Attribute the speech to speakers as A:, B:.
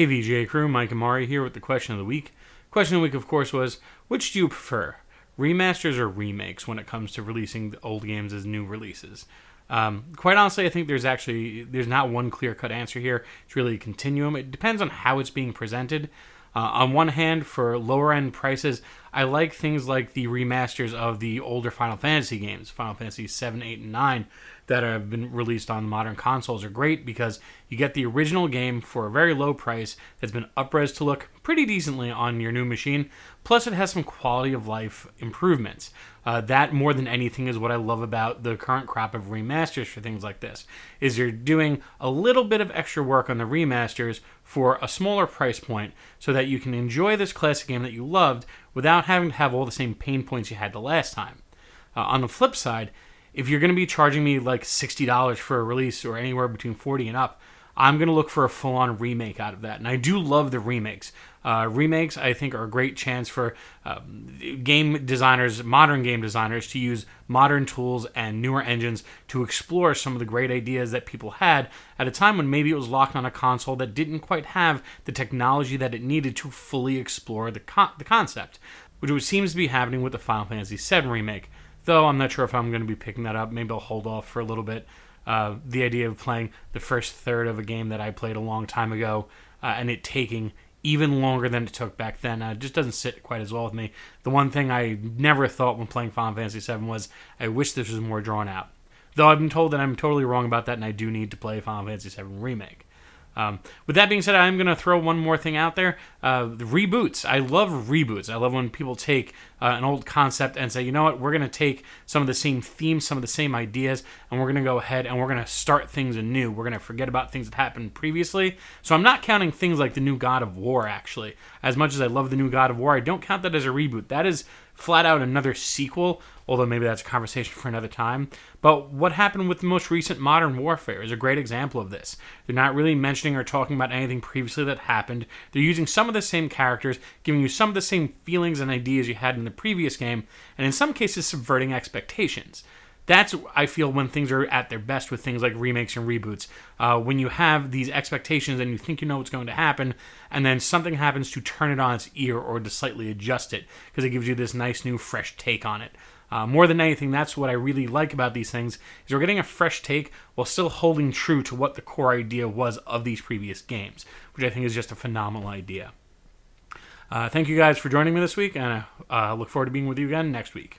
A: Hey VGA crew, Mike Amari here with the question of the week. Question of the week, of course, was, which do you prefer, remasters or remakes when it comes to releasing the old games as new releases? Quite honestly, I think there's not one clear-cut answer here. It's really a continuum. It depends on how it's being presented. On one hand, for lower-end prices, I like things like the remasters of the older Final Fantasy games, Final Fantasy 7, 8, and 9, that have been released on modern consoles are great because you get the original game for a very low price that's been up-res to look pretty decently on your new machine, plus it has some quality of life improvements. That, more than anything, is what I love about the current crop of remasters for things like this, is you're doing a little bit of extra work on the remasters for a smaller price point so that you can enjoy this classic game that you loved without having to have all the same pain points you had the last time. On the flip side, if you're going to be charging me like $60 for a release or anywhere between $40 and up, I'm going to look for a full-on remake out of that. And I do love the remakes. Remakes, I think, are a great chance for game designers, modern game designers, to use modern tools and newer engines to explore some of the great ideas that people had at a time when maybe it was locked on a console that didn't quite have the technology that it needed to fully explore the concept, which seems to be happening with the Final Fantasy VII Remake. Though I'm not sure if I'm going to be picking that up. Maybe I'll hold off for a little bit. The idea of playing the first third of a game that I played a long time ago and it taking even longer than it took back then just doesn't sit quite as well with me. The one thing I never thought when playing Final Fantasy VII was I wish this was more drawn out. Though I've been told that I'm totally wrong about that and I do need to play Final Fantasy VII Remake. With that being said, I'm going to throw one more thing out there. The reboots. I love reboots. I love when people take an old concept and say, you know what, we're going to take some of the same themes, some of the same ideas, and we're going to go ahead and we're going to start things anew. We're going to forget about things that happened previously. So I'm not counting things like the new God of War, actually. As much as I love the new God of War, I don't count that as a reboot. That is flat out another sequel, although maybe that's a conversation for another time. But what happened with the most recent Modern Warfare is a great example of this. They're not really mentioning or talking about anything previously that happened. They're using some of the same characters, giving you some of the same feelings and ideas you had in the previous game, and in some cases subverting expectations. That's, I feel, when things are at their best with things like remakes and reboots. When you have these expectations and you think you know what's going to happen, and then something happens to turn it on its ear or to slightly adjust it, because it gives you this nice new fresh take on it. More than anything, that's what I really like about these things, is we're getting a fresh take while still holding true to what the core idea was of these previous games, which I think is just a phenomenal idea. Thank you guys for joining me this week, and I look forward to being with you again next week.